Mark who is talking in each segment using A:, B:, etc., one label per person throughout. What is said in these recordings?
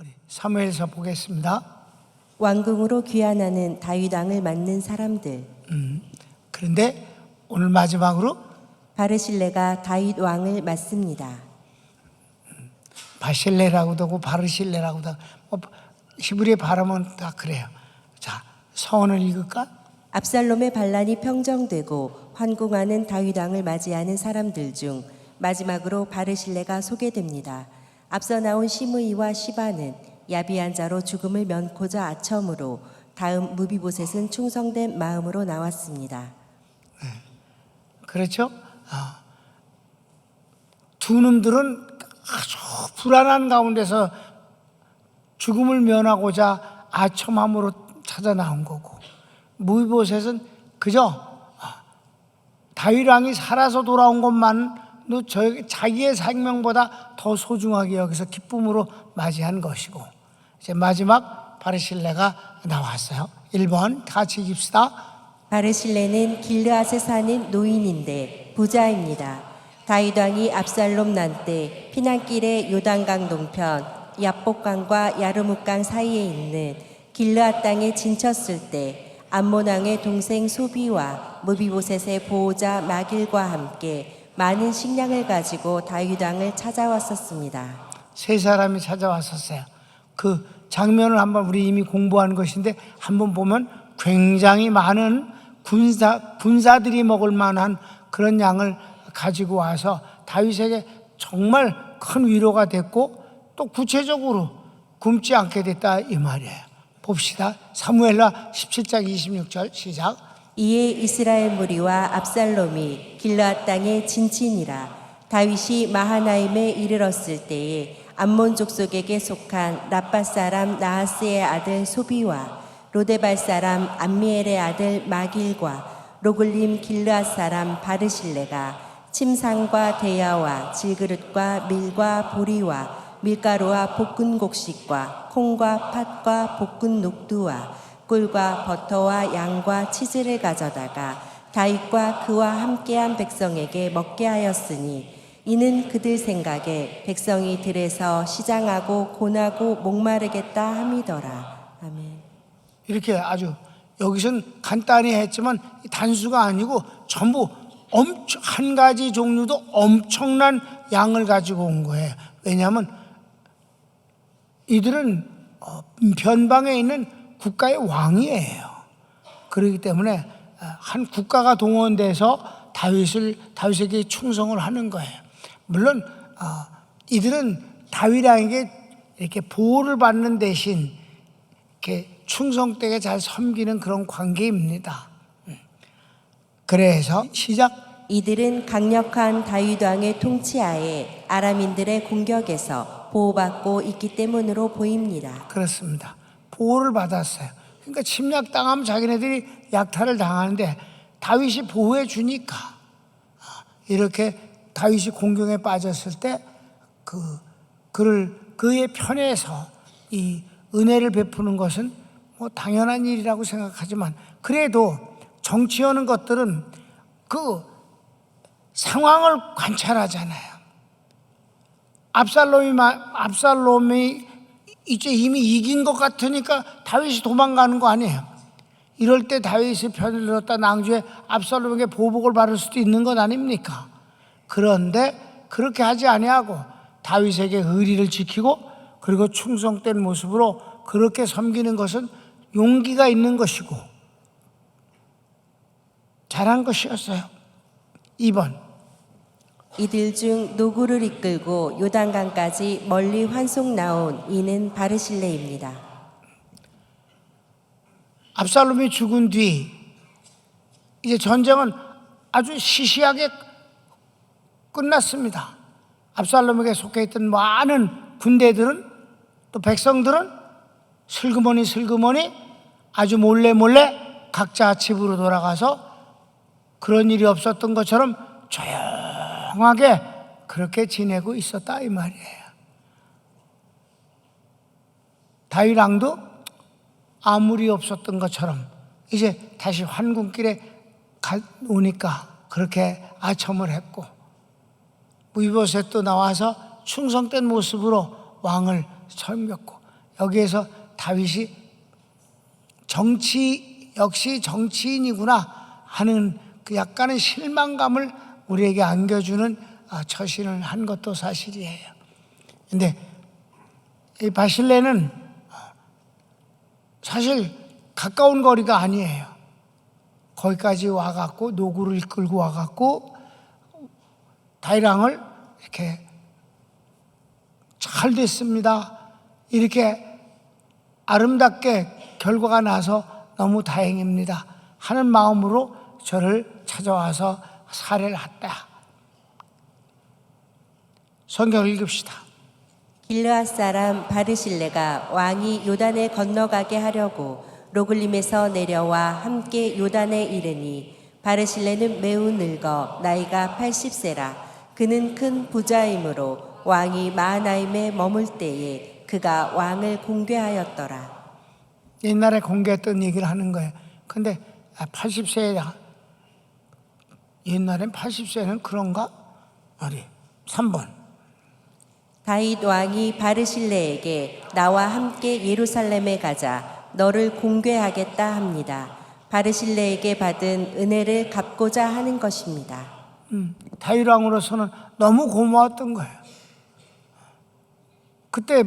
A: 우리 사무엘서 보겠습니다.
B: 왕궁으로 귀환하는 다윗 왕을 맞는 사람들.
A: 그런데 오늘 마지막으로
B: 바르실레가 다윗 왕을 맞습니다.
A: 바실레라고도 하고 바르실레라고도 하고 히브리 발음은 다 그래요. 자, 서원을 읽을까?
B: 압살롬의 반란이 평정되고 환궁하는 다윗 왕을 맞이하는 사람들 중 마지막으로 바르실레가 소개됩니다. 앞서 나온 시므이와 시바는 야비한 자로 죽음을 면코자 아첨으로 다음 무비보셋은 충성된 마음으로 나왔습니다.
A: 그렇죠? 두 놈들은 아주 불안한 가운데서 죽음을 면하고자 아첨함으로 찾아 나온 거고, 무비보셋은 그저 다윗 왕이 살아서 돌아온 것만 자기의 생명보다 더 소중하게 여기서 기쁨으로 맞이한 것이고, 이제 마지막 바르실레가 나왔어요. 1번 같이 읽읍시다.
B: 바르실레는 길르앗에 사는 노인인데 부자입니다. 다윗 왕이 압살롬 난 때 피난길의 요단강 동편 야복강과 야르뭇강 사이에 있는 길르앗 땅에 진쳤을 때 암몬 왕의 동생 소비와 무비보셋의 보호자 마길과 함께 많은 식량을 가지고 다윗 왕을 찾아왔었습니다.
A: 세 사람이 찾아왔었어요. 그 장면을 한번 우리 이미 공부한 것인데 한번 보면 굉장히 많은 군사들이 먹을 만한 그런 양을 가지고 와서 다윗에게 정말 큰 위로가 됐고, 또 구체적으로 굶지 않게 됐다 이 말이에요. 봅시다. 사무엘하 17장 26절 시작.
B: 이에 이스라엘 무리와 압살롬이 길르앗 땅에 진친이라. 다윗이 마하나임에 이르렀을 때에 암몬 족속에게 속한 라밧 사람 나하스의 아들 소비와 로데발 사람 암미엘의 아들 마길과 로글림 길르앗 사람 바르실레가 침상과 대야와 질그릇과 밀과 보리와 밀가루와 볶은 곡식과 콩과 팥과 볶은 녹두와 꿀과 버터와 양과 치즈를 가져다가 다윗과 그와 함께한 백성에게 먹게 하였으니 이는 그들 생각에 백성이 들에서 시장하고 곤하고 목마르겠다 함이더라. 아멘.
A: 이렇게 아주 여기선 간단히 했지만 단수가 아니고 전부 한 가지 종류도 엄청난 양을 가지고 온 거예요. 왜냐하면 이들은 변방에 있는 국가의 왕이에요. 그렇기 때문에 한 국가가 동원돼서 다윗에게 충성을 하는 거예요. 물론 이들은 다윗 왕에게 이렇게 보호를 받는 대신 이렇게 충성되게 잘 섬기는 그런 관계입니다. 그래서 시작.
B: 이들은 강력한 다윗 왕의 통치하에 아람인들의 공격에서 보호받고 있기 때문으로 보입니다.
A: 그렇습니다. 보호를 받았어요. 그러니까 침략당하면 자기네들이 약탈을 당하는데 다윗이 보호해 주니까 이렇게 다윗이 공경에 빠졌을 때 그의 편에서 이 은혜를 베푸는 것은 뭐 당연한 일이라고 생각하지만, 그래도 정치하는 것들은 그 상황을 관찰하잖아요. 압살롬이 이제 이미 이긴 것 같으니까 다윗이 도망가는 거 아니에요. 이럴 때 다윗이 편을 들었다 낭주에 압살롬에게 보복을 받을 수도 있는 것 아닙니까? 그런데 그렇게 하지 아니하고 다윗에게 의리를 지키고 그리고 충성된 모습으로 그렇게 섬기는 것은 용기가 있는 것이고 잘한 것이었어요. 2번.
B: 이들 중 노구를 이끌고 요단강까지 멀리 환속 나온 이는 바르실레입니다.
A: 압살롬이 죽은 뒤 이제 전쟁은 아주 시시하게 끝났습니다. 압살롬에게 속해 있던 많은 군대들은, 또 백성들은 슬그머니 아주 몰래 각자 집으로 돌아가서 그런 일이 없었던 것처럼 조용하게 그렇게 지내고 있었다 이 말이에요. 다윗 왕도 아무리 없었던 것처럼 이제 다시 환궁길에 오니까 그렇게 아첨을 했고, 무비보셋도 나와서 충성된 모습으로 왕을 섬겼고, 여기에서 다윗이 역시 정치인이구나 하는 그 약간의 실망감을 우리에게 안겨주는 처신을 한 것도 사실이에요. 근데 이 바실레는 사실 가까운 거리가 아니에요. 거기까지 와갖고 노구를 끌고 와갖고 다윗 왕을 이렇게 잘 됐습니다, 이렇게 아름답게 결과가 나서 너무 다행입니다 하는 마음으로 저를 찾아와서 살해를 했다. 성경을 읽읍시다.
B: 길르앗 사람 바르실레가 왕이 요단을 건너가게 하려고 로글림에서 내려와 함께 요단에 이르니 바르실레는 매우 늙어 나이가 80세라. 그는 큰 부자이므로 왕이 마하나임에 머물 때에 그가 왕을 공개하였더라.
A: 옛날에 공개했던 얘기를 하는 거예요. 근데 80세야. 옛날엔 80세는 그런가? 아니, 3번.
B: 다윗 왕이 바르실레에게 나와 함께 예루살렘에 가자, 너를 공개하겠다 합니다. 바르실레에게 받은 은혜를 갚고자 하는 것입니다.
A: 다윗 왕으로서는 너무 고마웠던 거예요. 그때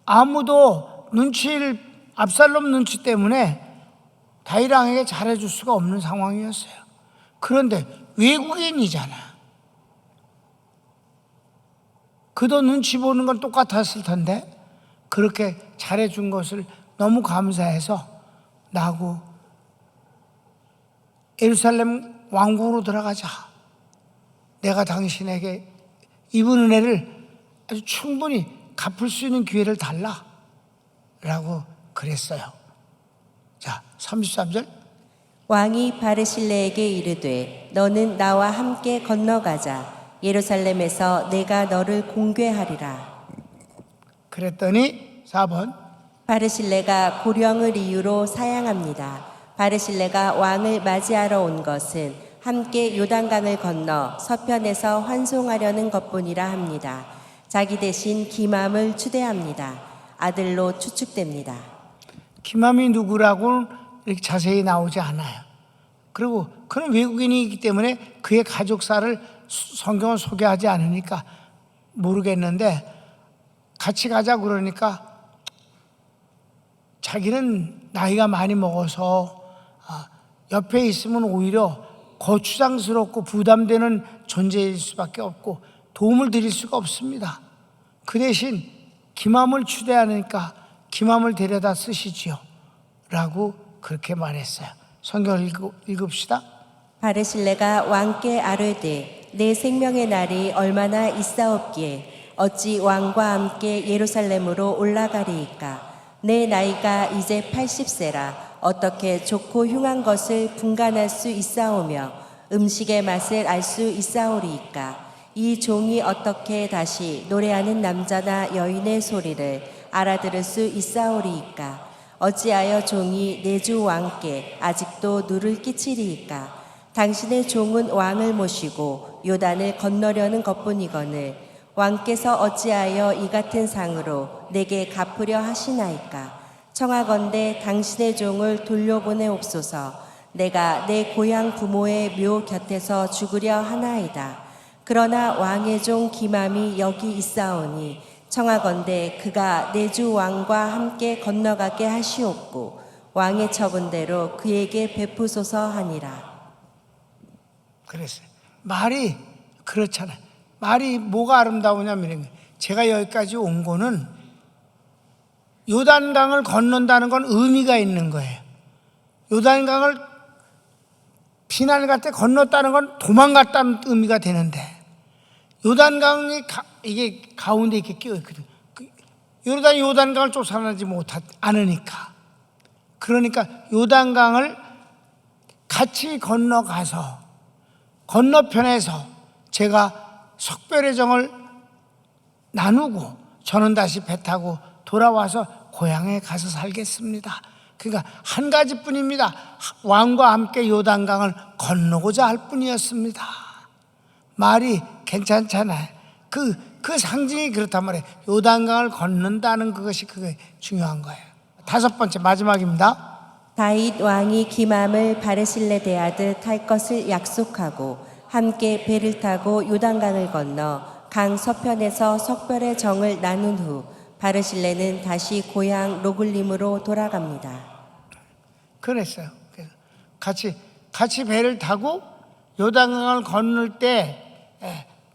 A: 아무도 압살롬 눈치 때문에 다윗 왕에게 잘해줄 수가 없는 상황이었어요. 그런데 외국인이잖아. 그도 눈치 보는 건 똑같았을 텐데 그렇게 잘해준 것을 너무 감사해서 나하고 예루살렘 왕궁으로 들어가자. 내가 당신에게 입은 은혜를 아주 충분히 갚을 수 있는 기회를 달라 라고 그랬어요. 자, 33절.
B: 왕이 바르실레에게 이르되 너는 나와 함께 건너가자. 예루살렘에서 내가 너를 공개하리라.
A: 그랬더니 4번.
B: 바르실레가 고령을 이유로 사양합니다. 바르실레가 왕을 맞이하러 온 것은 함께 요단강을 건너 서편에서 환송하려는 것뿐이라 합니다. 자기 대신 기맘을 추대합니다. 아들로 추측됩니다.
A: 기맘이 누구라고 이렇게 자세히 나오지 않아요. 그리고 그는 외국인이기 때문에 그의 가족사를 성경은 소개하지 않으니까 모르겠는데 같이 가자 그러니까 자기는 나이가 많이 먹어서 옆에 있으면 오히려 거추장스럽고 부담되는 존재일 수밖에 없고 도움을 드릴 수가 없습니다. 그 대신 기맘을 추대하니까 기맘을 데려다 쓰시지요 라고 그렇게 말했어요. 성경을 읽읍시다.
B: 바르실레가 왕께 아뢰되 내 생명의 날이 얼마나 있사옵기에 어찌 왕과 함께 예루살렘으로 올라가리이까. 내 나이가 이제 80세라 어떻게 좋고 흉한 것을 분간할 수 있사오며 음식의 맛을 알 수 있사오리이까. 이 종이 어떻게 다시 노래하는 남자나 여인의 소리를 알아들을 수 있사오리이까. 어찌하여 종이 내 주 왕께 아직도 누를 끼치리이까. 당신의 종은 왕을 모시고 요단을 건너려는 것뿐이거늘 왕께서 어찌하여 이 같은 상으로 내게 갚으려 하시나이까. 청하건대 당신의 종을 돌려보내옵소서. 내가 내 고향 부모의 묘 곁에서 죽으려 하나이다. 그러나 왕의 종 기맘이 여기 있사오니 청하건대 그가 내 주 왕과 함께 건너가게 하시옵고 왕의 처분대로 그에게 베푸소서 하니라.
A: 그랬어요. 말이 그렇잖아요. 말이 뭐가 아름다우냐면 제가 여기까지 온 거는 요단강을 건넌다는 건 의미가 있는 거예요. 요단강을 피난을 갈 때 건넜다는 건 도망갔다는 의미가 되는데 요단강이 이게 가운데 이렇게 끼어 있거든. 요단강을 쫓아내지 않으니까. 그러니까 요단강을 같이 건너가서 건너편에서 제가 석별의 정을 나누고 저는 다시 배 타고 돌아와서 고향에 가서 살겠습니다. 그러니까 한 가지뿐입니다. 왕과 함께 요단강을 건너고자 할 뿐이었습니다. 말이 괜찮잖아요. 그 그 상징이 그렇단 말이에요. 요단강을 건넌다는 그것이 그게 중요한 거예요. 다섯 번째 마지막입니다.
B: 다윗 왕이 기맘을 바르실레 대하듯 할 것을 약속하고 함께 배를 타고 요단강을 건너 강 서편에서 석별의 정을 나눈 후 바르실레는 다시 고향 로글림으로 돌아갑니다.
A: 그랬어요. 그래서 같이 배를 타고 요단강을 건널 때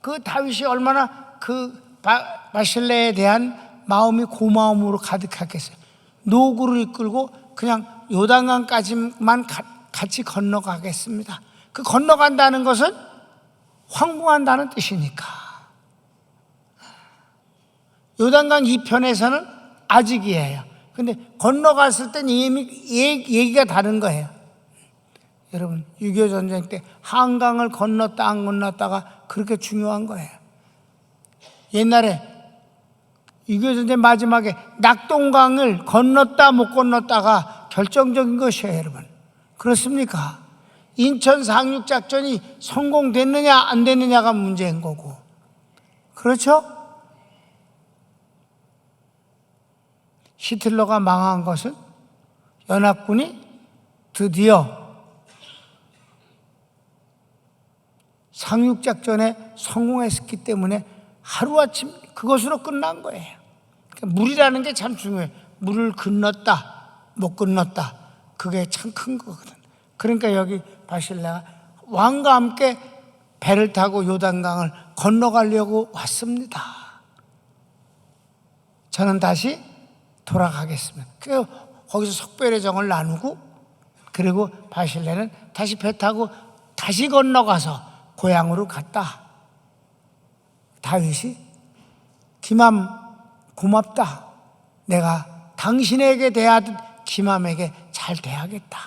A: 그 다윗이 얼마나 그 바실레에 대한 마음이 고마움으로 가득하겠어요. 노구를 이끌고 그냥 요단강까지만 같이 건너가겠습니다. 그 건너간다는 것은 황궁한다는 뜻이니까. 요단강 이편에서는 아직이에요. 근데 건너갔을 땐 이미 얘기가 다른 거예요. 여러분 6.25 전쟁 때 한강을 건넜다 안 건넜다가 그렇게 중요한 거예요. 옛날에 6.25 전쟁 마지막에 낙동강을 건넜다 못 건넜다가 결정적인 것이에요, 여러분. 그렇습니까? 인천 상륙작전이 성공됐느냐 안 됐느냐가 문제인 거고, 그렇죠? 히틀러가 망한 것은 연합군이 드디어 상륙작전에 성공했기 때문에 하루아침 그것으로 끝난 거예요. 그러니까 물이라는 게 참 중요해요. 물을 건넜다 못 건넜다, 그게 참 큰 거거든. 그러니까 여기 바실레가 왕과 함께 배를 타고 요단강을 건너가려고 왔습니다. 저는 다시 돌아가겠습니다. 그래서 거기서 석별의 정을 나누고, 그리고 바실레는 다시 배 타고 다시 건너가서 고향으로 갔다. 다윗이 기맘 고맙다. 내가 당신에게 대하듯 기맘에게 잘 대하겠다.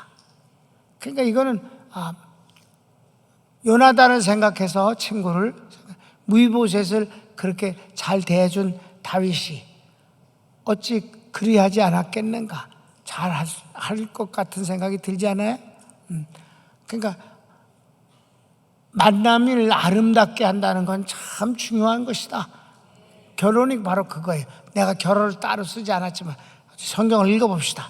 A: 그러니까 이거는 요나단을 생각해서 친구를, 무이보셋을 그렇게 잘 대해준 다윗이 어찌 그리하지 않았겠는가. 잘 할 것 같은 생각이 들지 않아요? 그러니까 만남을 아름답게 한다는 건 참 중요한 것이다. 결혼이 바로 그거예요. 내가 결혼을 따로 쓰지 않았지만 성경을 읽어봅시다.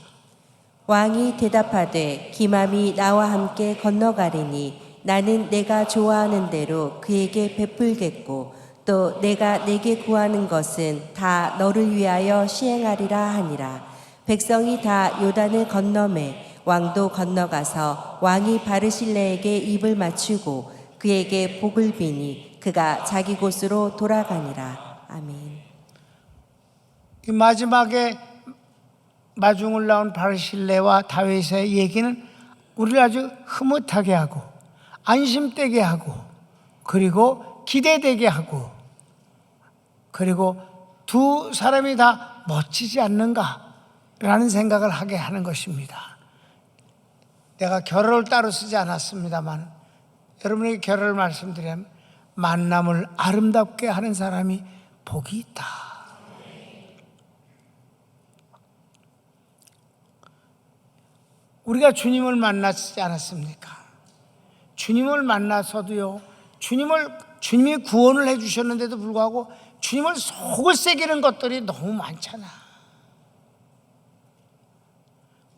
B: 왕이 대답하되 기맘이 나와 함께 건너가리니 나는 내가 좋아하는 대로 그에게 베풀겠고 또 내가 내게 구하는 것은 다 너를 위하여 시행하리라 하니라. 백성이 다 요단을 건너매 왕도 건너가서 왕이 바르실레에게 입을 맞추고 그에게 복을 비니 그가 자기 곳으로 돌아가니라. 아멘.
A: 이 마지막에 마중을 나온 바르실레와 다윗의 얘기는 우리를 아주 흐뭇하게 하고 안심되게 하고 그리고 기대되게 하고, 그리고 두 사람이 다 멋지지 않는가라는 생각을 하게 하는 것입니다. 내가 결혼을 따로 쓰지 않았습니다만 여러분에게 결혼을 말씀드리면 만남을 아름답게 하는 사람이 복이 있다. 우리가 주님을 만났지 않았습니까? 주님을 만나서도요, 주님이 구원을 해주셨는데도 불구하고 주님을 속을 새기는 것들이 너무 많잖아.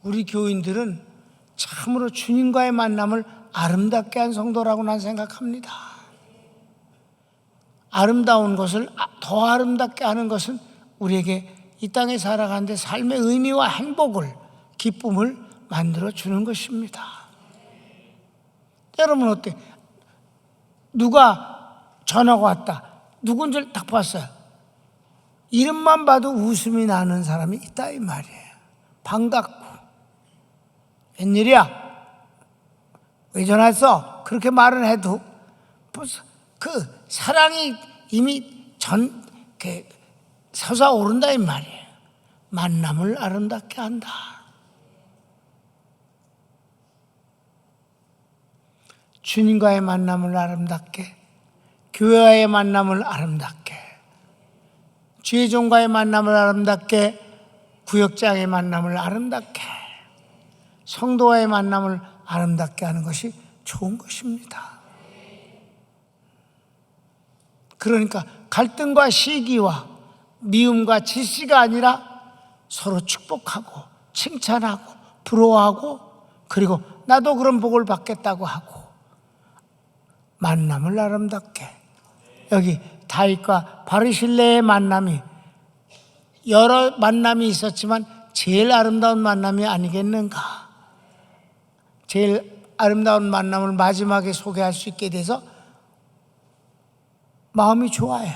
A: 우리 교인들은 참으로 주님과의 만남을 아름답게 한 성도라고 난 생각합니다. 아름다운 것을 더 아름답게 하는 것은 우리에게 이 땅에 살아가는데 삶의 의미와 행복을, 기쁨을 만들어 주는 것입니다. 여러분 어때? 누가 전화가 왔다. 누군지 딱 봤어요. 이름만 봐도 웃음이 나는 사람이 있다 이 말이에요. 반갑고. 웬일이야? 왜 전화했어? 그렇게 말을 해도 벌써 그 사랑이 이미 솟아오른다 이 말이에요. 만남을 아름답게 한다. 주님과의 만남을 아름답게, 교회와의 만남을 아름답게, 지혜종과의 만남을 아름답게, 구역장의 만남을 아름답게, 성도와의 만남을 아름답게 하는 것이 좋은 것입니다. 그러니까 갈등과 시기와 미움과 질시가 아니라 서로 축복하고 칭찬하고 부러워하고, 그리고 나도 그런 복을 받겠다고 하고 만남을 아름답게. 여기 다윗과 바르실레의 만남이 여러 만남이 있었지만 제일 아름다운 만남이 아니겠는가. 제일 아름다운 만남을 마지막에 소개할 수 있게 돼서 마음이 좋아요.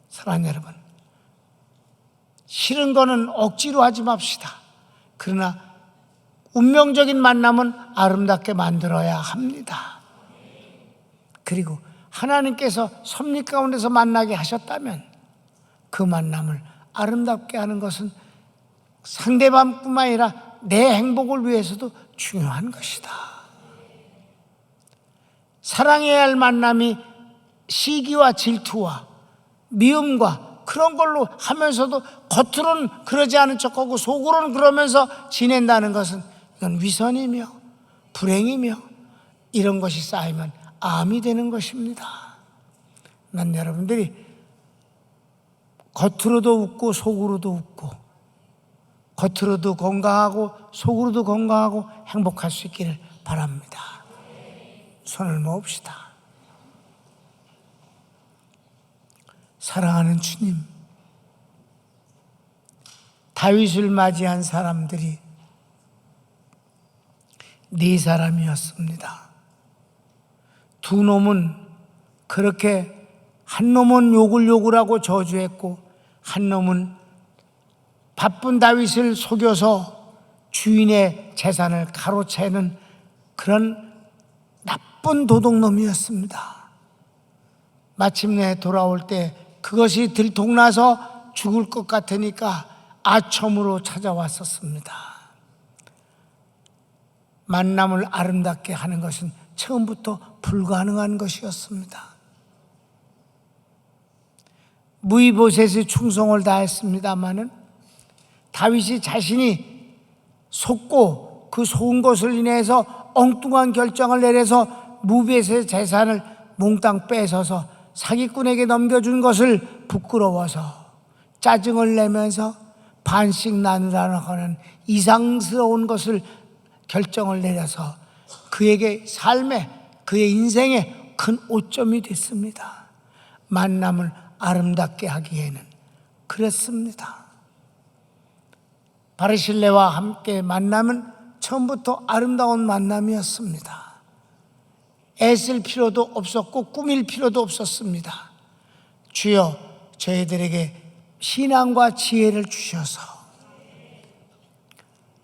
A: 사랑하는 여러분, 싫은 거는 억지로 하지 맙시다. 그러나 운명적인 만남은 아름답게 만들어야 합니다. 그리고 하나님께서 섭리 가운데서 만나게 하셨다면 그 만남을 아름답게 하는 것은 상대방뿐만 아니라 내 행복을 위해서도 중요한 것이다. 사랑해야 할 만남이 시기와 질투와 미움과 그런 걸로 하면서도 겉으로는 그러지 않은 척하고 속으로는 그러면서 지낸다는 것은 이건 위선이며 불행이며 이런 것이 쌓이면 암이 되는 것입니다. 난 여러분들이 겉으로도 웃고 속으로도 웃고, 겉으로도 건강하고 속으로도 건강하고 행복할 수 있기를 바랍니다. 손을 모읍시다. 사랑하는 주님, 다윗을 맞이한 사람들이 네 사람이었습니다. 두 놈은 그렇게, 한 놈은 욕을 하고 저주했고 한 놈은 바쁜 다윗을 속여서 주인의 재산을 가로채는 그런 나쁜 도둑놈이었습니다. 마침내 돌아올 때 그것이 들통나서 죽을 것 같으니까 아첨으로 찾아왔었습니다. 만남을 아름답게 하는 것은 처음부터 불가능한 것이었습니다. 무이보셋이 충성을 다했습니다마는 다윗이 자신이 속고 그 속은 것을 인해서 엉뚱한 결정을 내려서 무베셋의 재산을 몽땅 뺏어서 사기꾼에게 넘겨준 것을 부끄러워서 짜증을 내면서 반씩 나누라고 하는 이상스러운 것을 결정을 내려서 그에게 삶에, 그의 인생에 큰 오점이 됐습니다. 만남을 아름답게 하기에는 그랬습니다. 바르실레와 함께 만남은 처음부터 아름다운 만남이었습니다. 애쓸 필요도 없었고 꾸밀 필요도 없었습니다. 주여, 저희들에게 신앙과 지혜를 주셔서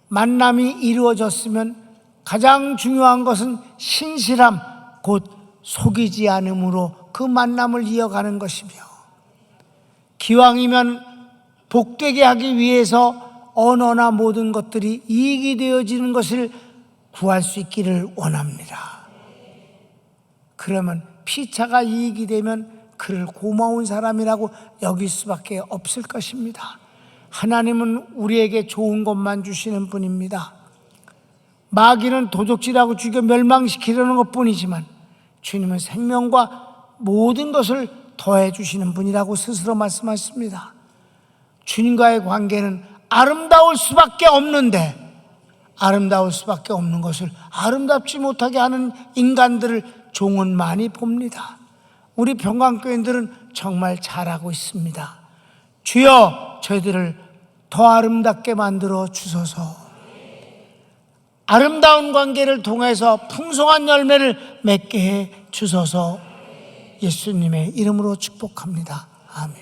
A: 만남이 이루어졌으면 가장 중요한 것은 신실함, 곧 속이지 않음으로 그 만남을 이어가는 것이며, 기왕이면 복되게 하기 위해서 언어나 모든 것들이 이익이 되어지는 것을 구할 수 있기를 원합니다. 그러면 피차가 이익이 되면 그를 고마운 사람이라고 여길 수밖에 없을 것입니다. 하나님은 우리에게 좋은 것만 주시는 분입니다. 마귀는 도적질하고 죽여 멸망시키려는 것뿐이지만 주님은 생명과 모든 것을 더해 주시는 분이라고 스스로 말씀하셨습니다. 주님과의 관계는 아름다울 수밖에 없는데, 아름다울 수밖에 없는 것을 아름답지 못하게 하는 인간들을 종은 많이 봅니다. 우리 평강교인들은 정말 잘하고 있습니다. 주여, 저희들을 더 아름답게 만들어 주소서. 아름다운 관계를 통해서 풍성한 열매를 맺게 해 주소서. 예수님의 이름으로 축복합니다. 아멘.